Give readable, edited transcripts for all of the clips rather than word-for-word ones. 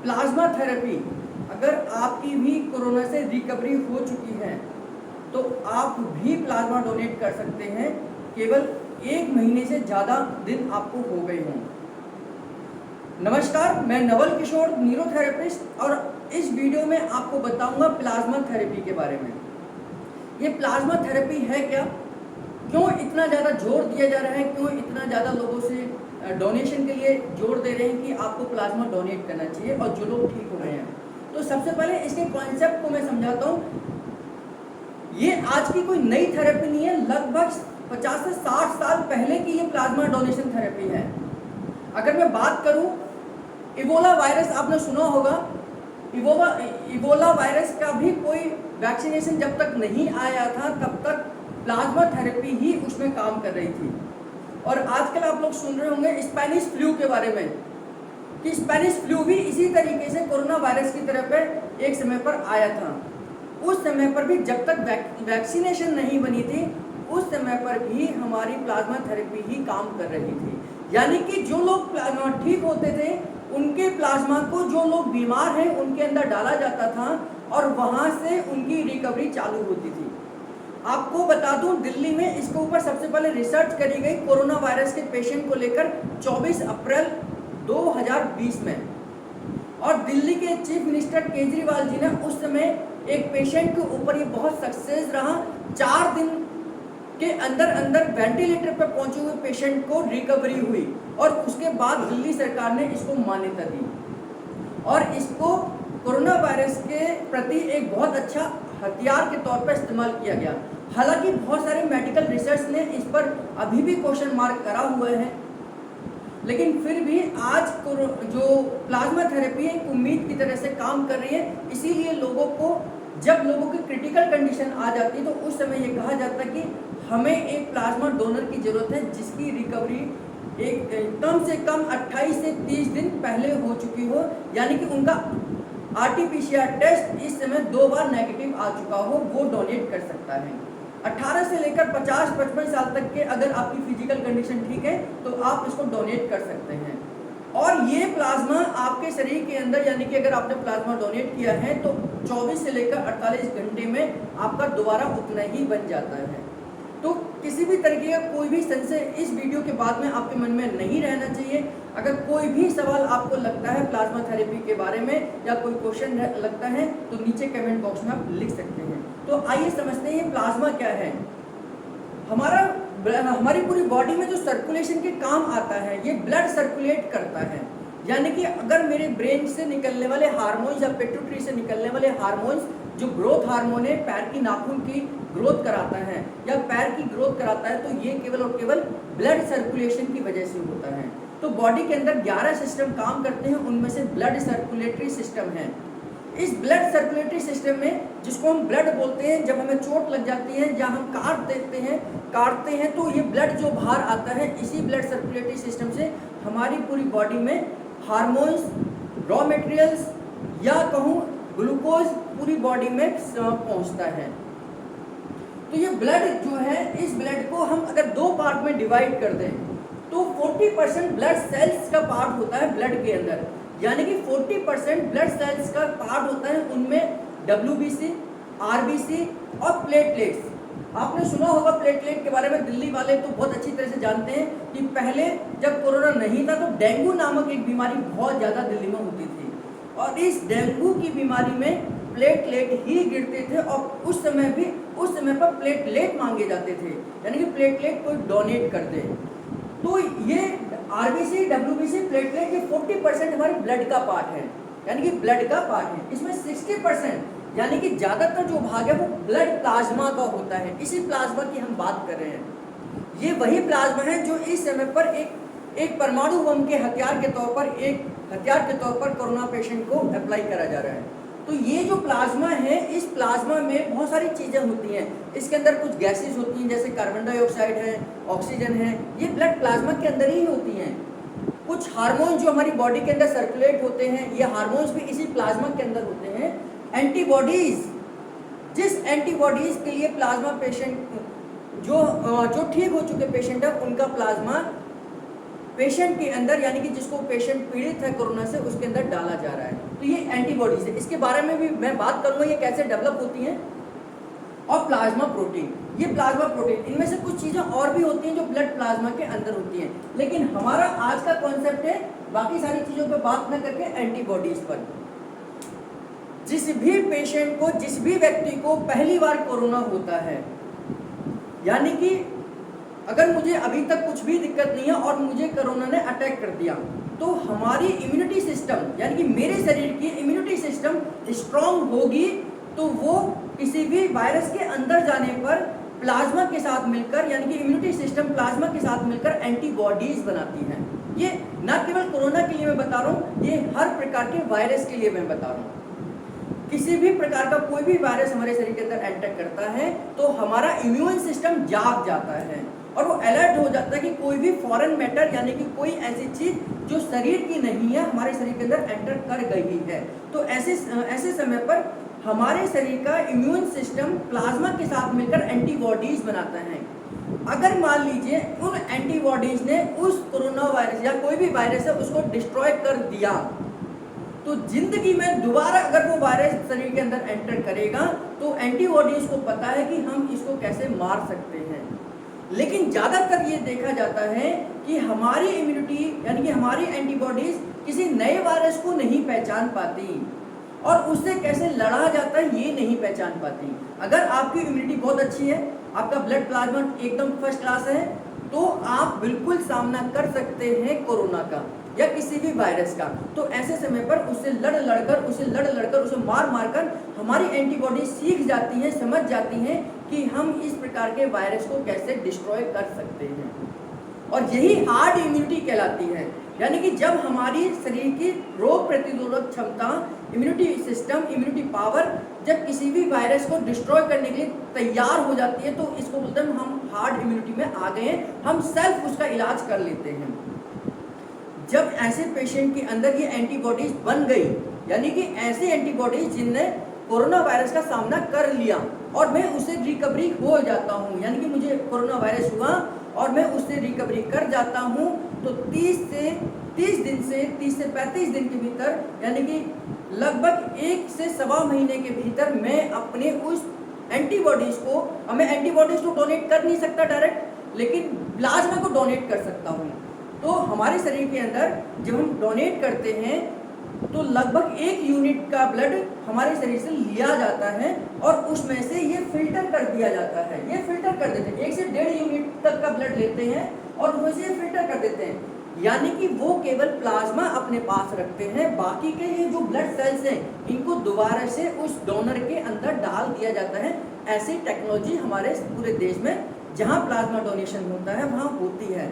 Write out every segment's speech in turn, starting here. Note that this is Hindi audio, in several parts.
प्लाज्मा थेरेपी, अगर आपकी भी कोरोना से रिकवरी हो चुकी है तो आप भी प्लाज्मा डोनेट कर सकते हैं, केवल 1 महीने से ज़्यादा दिन आपको हो गए हों। नमस्कार, मैं नवल किशोर, न्यूरोथेरेपिस्ट, और इस वीडियो में आपको बताऊंगा प्लाज्मा थेरेपी के बारे में। ये प्लाज्मा थेरेपी है क्या, क्यों इतना ज़्यादा जोर दिया जा रहा है, क्यों इतना ज़्यादा लोगों से डोनेशन के लिए जोर दे रहे हैं कि आपको प्लाज्मा डोनेट करना चाहिए, और जो लोग ठीक हो रहे हैं। तो सबसे पहले इसके कॉन्सेप्ट को मैं समझाता हूँ। ये आज की कोई नई थेरेपी नहीं है, लगभग 50 से 60 साल पहले की ये प्लाज्मा डोनेशन थेरेपी है। अगर मैं बात करूं, इबोला वायरस आपने सुना होगा। इबोला वायरस का भी कोई वैक्सीनेशन जब तक नहीं आया था तब तक प्लाज्मा थेरेपी ही उसमें काम कर रही थी। और आजकल आप लोग सुन रहे होंगे स्पेनिश फ्लू के बारे में, कि स्पेनिश फ्लू भी इसी तरीके से कोरोना वायरस की तरह पे एक समय पर आया था। उस समय पर भी जब तक वैक्सीनेशन नहीं बनी थी, उस समय पर भी हमारी प्लाज्मा थेरेपी ही काम कर रही थी। यानी कि जो लोग ठीक होते थे उनके प्लाज्मा को जो लोग बीमार हैं उनके अंदर डाला जाता था और वहां से उनकी रिकवरी चालू होती थी। आपको बता दूं, दिल्ली में इसके ऊपर सबसे पहले रिसर्च करी गई कोरोना वायरस के पेशेंट को लेकर 24 अप्रैल 2020 में, और दिल्ली के चीफ मिनिस्टर केजरीवाल जी ने उस समय एक पेशेंट के ऊपर ये बहुत सक्सेस रहा। 4 दिन के अंदर अंदर वेंटिलेटर पर पहुंचे हुए पेशेंट को रिकवरी हुई, और उसके बाद दिल्ली सरकार ने इसको मान्यता दी और इसको कोरोना वायरस के प्रति एक बहुत अच्छा हथियार के तौर पर इस्तेमाल किया गया। हालांकि बहुत सारे मेडिकल रिसर्च ने इस पर अभी भी क्वेश्चन मार्क करा हुआ है, लेकिन फिर भी आज जो प्लाज्मा थेरेपी है एक उम्मीद की तरह से काम कर रही है। इसीलिए लोगों को, जब लोगों की क्रिटिकल कंडीशन आ जाती है तो उस समय ये कहा जाता है कि हमें एक प्लाज्मा डोनर की जरूरत है जिसकी रिकवरी एक कम से कम 28 से 30 दिन पहले हो चुकी हो, यानी कि उनका आरटीपीसीआर टेस्ट इस समय 2 बार नेगेटिव आ चुका हो, वो डोनेट कर सकता है। 18 से लेकर 50-55 साल तक के अगर आपकी फिजिकल कंडीशन ठीक है तो आप इसको डोनेट कर सकते हैं। और ये प्लाज्मा आपके शरीर के अंदर, यानी कि अगर आपने प्लाज्मा डोनेट किया है तो 24 से लेकर 48 घंटे में आपका दोबारा उतना ही बन जाता है। तो किसी भी तरीके का कोई भी संशय इस वीडियो के बाद में आपके मन में नहीं रहना चाहिए। अगर कोई भी सवाल आपको लगता है प्लाज्मा थेरेपी के बारे में या कोई क्वेश्चन लगता है तो नीचे कमेंट बॉक्स में आप लिख सकते हैं। तो आइए समझते हैं ये प्लाज्मा क्या है। हमारी पूरी बॉडी में जो सर्कुलेशन के काम आता है, ये ब्लड सर्कुलेट करता है। यानी कि अगर मेरे ब्रेन से निकलने वाले हार्मोन्स या पिट्यूटरी से निकलने वाले हार्मोन्स, जो ग्रोथ हार्मोन है, पैर की नाखून की ग्रोथ कराता है या पैर की ग्रोथ कराता है, तो ये केवल और केवल ब्लड सर्कुलेशन की वजह से होता है। तो बॉडी के अंदर 11 सिस्टम काम करते हैं, उनमें से ब्लड सर्कुलेटरी सिस्टम है। इस ब्लड सर्कुलेटरी सिस्टम में, जिसको हम ब्लड बोलते हैं, जब हमें चोट लग जाती है या हम काटते हैं तो ये ब्लड जो बाहर आता है, इसी ब्लड सर्कुलेटरी सिस्टम से हमारी पूरी बॉडी में हार्मोन्स, रॉ मटेरियल्स या कहूँ ग्लूकोज पूरी बॉडी में पहुँचता है। तो ये ब्लड जो है, इस ब्लड को हम अगर 2 पार्ट में डिवाइड कर दें तो 40% ब्लड सेल्स का पार्ट होता है ब्लड के अंदर, यानी कि 40% ब्लड सेल्स का पार्ट होता है, उनमें WBC, RBC और प्लेटलेट्स। आपने सुना होगा प्लेटलेट के बारे में, दिल्ली वाले तो बहुत अच्छी तरह से जानते हैं कि पहले जब कोरोना नहीं था तो डेंगू नामक एक बीमारी बहुत ज़्यादा दिल्ली में होती थी, और इस डेंगू की बीमारी में प्लेटलेट ही गिरते थे, और उस समय पर प्लेटलेट मांगे जाते थे, यानी कि प्लेटलेट कोई डोनेट कर दे। तो ये RBC, WBC, प्लेटलेट ये 40% हमारे ब्लड का पार्ट है, यानी कि ब्लड का पार्ट है। इसमें 60% यानी कि ज़्यादातर जो भाग है वो ब्लड प्लाज्मा का होता है। इसी प्लाज्मा की हम बात कर रहे हैं। ये वही प्लाज्मा है जो इस समय पर एक परमाणु बम के हथियार के तौर पर कोरोना पेशेंट को अप्लाई करा जा रहा है। तो ये जो प्लाज्मा है, इस प्लाज्मा में बहुत सारी चीज़ें होती हैं। इसके अंदर कुछ गैसेस होती हैं, जैसे कार्बन डाइऑक्साइड है, ऑक्सीजन है, ये ब्लड प्लाज्मा के अंदर ही होती हैं। कुछ हार्मोन जो हमारी बॉडी के अंदर सर्कुलेट होते हैं, ये हार्मोन्स भी इसी प्लाज्मा के अंदर होते हैं। एंटीबॉडीज, जिस एंटीबॉडीज के लिए प्लाज्मा पेशेंट जो ठीक हो चुके पेशेंट है, उनका प्लाज्मा पेशेंट के अंदर, यानी कि जिसको पेशेंट पीड़ित है कोरोना से, उसके अंदर डाला जा रहा है। एंटीबॉडीज है, इसके बारे में भी मैं बात करूंगा, ये कैसे डेवलप होती हैं। और प्लाज्मा प्रोटीन, ये प्लाज्मा प्रोटीन, इनमें से कुछ चीज़ें और भी होती हैं जो ब्लड प्लाज्मा के अंदर होती हैं, लेकिन हमारा आज का कॉन्सेप्ट है बाकी सारी चीज़ों पर बात न करके एंटीबॉडीज पर। जिस भी पेशेंट को, जिस भी व्यक्ति को पहली बार कोरोना होता है, यानी कि अगर मुझे अभी तक कुछ भी दिक्कत नहीं है और मुझे कोरोना ने अटैक कर दिया, तो हमारी इम्यूनिटी सिस्टम, यानी कि मेरे शरीर की इम्यूनिटी सिस्टम स्ट्रांग होगी, तो वो किसी भी वायरस के अंदर जाने पर प्लाज्मा के साथ मिलकर, यानी कि इम्यूनिटी सिस्टम प्लाज्मा के साथ मिलकर एंटीबॉडीज बनाती हैं। ये न केवल कोरोना के लिए मैं बता रहा हूँ, ये हर प्रकार के वायरस के लिए मैं बता रहा हूँ। किसी भी प्रकार का कोई भी वायरस हमारे शरीर के अंदर एंटर करता है तो हमारा इम्यून सिस्टम जाग जाता है और वो अलर्ट हो जाता है कि कोई भी फॉरेन मैटर, यानी कि कोई ऐसी चीज जो शरीर की नहीं है हमारे शरीर के अंदर एंटर कर गई है। तो ऐसे समय पर हमारे शरीर का इम्यून सिस्टम प्लाज्मा के साथ मिलकर एंटीबॉडीज बनाता है। अगर मान लीजिए उन एंटीबॉडीज ने उस कोरोना वायरस या कोई भी वायरस है उसको डिस्ट्रॉय कर दिया, तो जिंदगी में दोबारा अगर वो वायरस शरीर के अंदर एंटर करेगा तो एंटीबॉडीज को पता है कि हम इसको कैसे मार सकते हैं। लेकिन ज़्यादातर ये देखा जाता है कि हमारी इम्यूनिटी, यानी कि हमारी एंटीबॉडीज किसी नए वायरस को नहीं पहचान पाती और उससे कैसे लड़ा जाता है ये नहीं पहचान पाती। अगर आपकी इम्यूनिटी बहुत अच्छी है, आपका ब्लड प्लाज्मा एकदम फर्स्ट क्लास है, तो आप बिल्कुल सामना कर सकते हैं कोरोना का या किसी भी वायरस का। तो ऐसे समय पर उससे लड़ लड़कर उसे मार मारकर हमारी एंटीबॉडी सीख जाती है, समझ जाती हैं कि हम इस प्रकार के वायरस को कैसे डिस्ट्रॉय कर सकते हैं। और यही हार्ड इम्यूनिटी कहलाती है, यानी कि जब हमारी शरीर की रोग प्रतिरोधक क्षमता, इम्यूनिटी सिस्टम, इम्यूनिटी पावर जब किसी भी वायरस को डिस्ट्रॉय करने के लिए तैयार हो जाती है, तो इसको बोलते हैं हम हार्ड इम्यूनिटी में आ गए हैं, हम सेल्फ उसका इलाज कर लेते हैं। जब ऐसे पेशेंट के अंदर ये एंटीबॉडीज बन गई, यानी कि ऐसे एंटीबॉडीज जिनने कोरोना वायरस का सामना कर लिया और मैं उससे रिकवरी हो जाता हूँ, यानी कि मुझे कोरोना वायरस हुआ और मैं उससे रिकवरी कर जाता हूँ, तो 30 से 35 दिन के भीतर, यानी कि लगभग 1 से सवा महीने के भीतर मैं अपने उस एंटीबॉडीज को, मैं एंटीबॉडीज को डोनेट कर नहीं सकता डायरेक्ट, लेकिन प्लाज्मा को डोनेट कर सकता हूँ। तो हमारे शरीर के अंदर जब हम डोनेट करते हैं तो लगभग 1 यूनिट का ब्लड हमारे शरीर से लिया जाता है और उसमें से ये फिल्टर कर दिया जाता है, ये फिल्टर कर देते हैं। 1 से 1.5 यूनिट तक का ब्लड लेते हैं और उसमें से फिल्टर कर देते हैं, यानी कि वो केवल प्लाज्मा अपने पास रखते हैं, बाकी के ये जो ब्लड सेल्स हैं इनको दोबारा से उस डोनर के अंदर डाल दिया जाता है। ऐसी टेक्नोलॉजी हमारे पूरे देश में जहाँ प्लाज्मा डोनेशन होता है वहाँ होती है,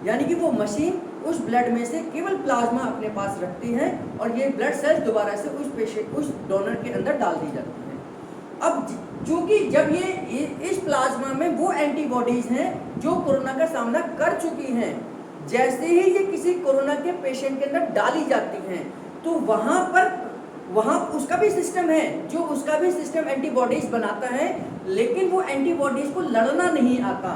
यानी कि वो मशीन उस ब्लड में से केवल प्लाज्मा अपने पास रखती है और ये ब्लड सेल्स दोबारा से उस डोनर के अंदर डाल दी जाती है। अब चूंकि जब ये इस प्लाज्मा में वो एंटीबॉडीज हैं जो कोरोना का सामना कर चुकी हैं, जैसे ही ये किसी कोरोना के पेशेंट के अंदर डाली जाती हैं तो वहाँ उसका भी सिस्टम है, जो उसका भी सिस्टम एंटीबॉडीज बनाता है, लेकिन वो एंटीबॉडीज को लड़ना नहीं आता,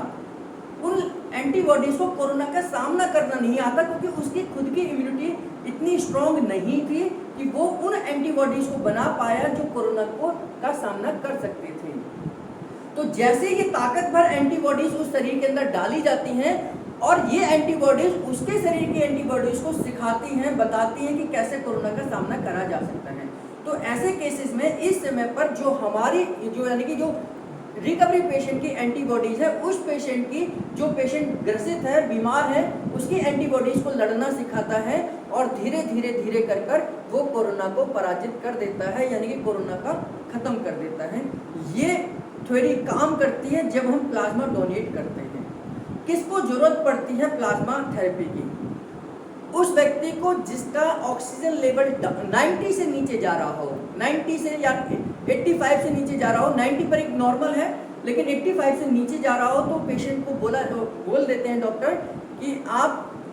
उन एंटीबॉडीज को कोरोना का सामना करना नहीं आता, क्योंकि उसकी खुद की इम्यूनिटी इतनी स्ट्रांग नहीं थी कि वो उन एंटीबॉडीज को बना पाया जो कोरोना का सामना कर सकते थे। तो जैसे ये ताकतवर एंटीबॉडीज उस शरीर के अंदर डाली जाती हैं और ये एंटीबॉडीज उसके शरीर की एंटीबॉडीज को सिखाती हैं, बताती हैं कि कैसे कोरोना का सामना करा जा सकता है। तो ऐसे केसेस में इस समय पर जो हमारी यानी कि जो रिकवरी पेशेंट की एंटीबॉडीज है, उस पेशेंट की, जो पेशेंट ग्रसित है, बीमार है, उसकी एंटीबॉडीज को लड़ना सिखाता है और धीरे धीरे कर वो कोरोना को पराजित कर देता है, यानी कि कोरोना का खत्म कर देता है। ये थ्योरी काम करती है जब हम प्लाज्मा डोनेट करते हैं। किसको जरूरत पड़ती है प्लाज्मा थेरेपी की? उस व्यक्ति को जिसका ऑक्सीजन लेवल 90 से नीचे जा रहा हो, 90 से या 85 से नीचे जा रहा हो, 90 पर एक नॉर्मल है, लेकिन 85 से नीचे जा रहा हो तो पेशेंट को बोल देते हैं डॉक्टर कि आप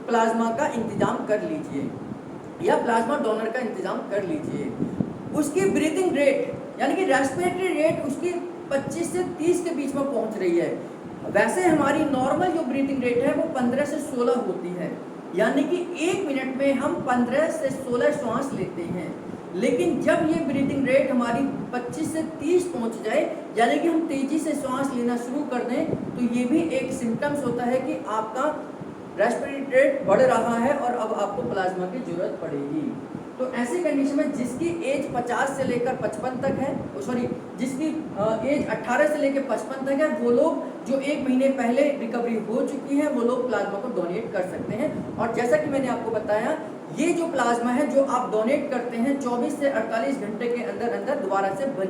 प्लाज्मा का इंतजाम कर लीजिए या प्लाज्मा डोनर का इंतजाम कर लीजिए। उसकी ब्रीथिंग रेट, यानी कि रेस्पिरेटरी रेट उसकी 25 से 30 के बीच में पहुंच रही है। वैसे हमारी नॉर्मल जो ब्रीथिंग रेट है वो 15 से 16 होती है, यानी कि 1 मिनट में हम 15 से 16 श्वास लेते हैं। लेकिन जब ये ब्रीथिंग रेट हमारी 25 से 30 पहुंच जाए, यानी कि हम तेजी से श्वास लेना शुरू कर दें, तो ये भी एक सिम्टम्स होता है कि आपका रेस्पिरेटरी रेट बढ़ रहा है और अब आपको प्लाज्मा की जरूरत पड़ेगी। तो ऐसी कंडीशन में जिसकी एज 50 से लेकर 55 तक है, जिसकी एज 18 से लेकर 55 तक है, वो लोग जो 1 महीने पहले रिकवरी हो चुकी है, वो लोग प्लाज्मा को डोनेट कर सकते हैं। और जैसा कि मैंने आपको बताया, ये जो प्लाज्मा है जो आप डोनेट करते हैं 24 से 48 घंटे के अंदर अंदर दोबारा से बन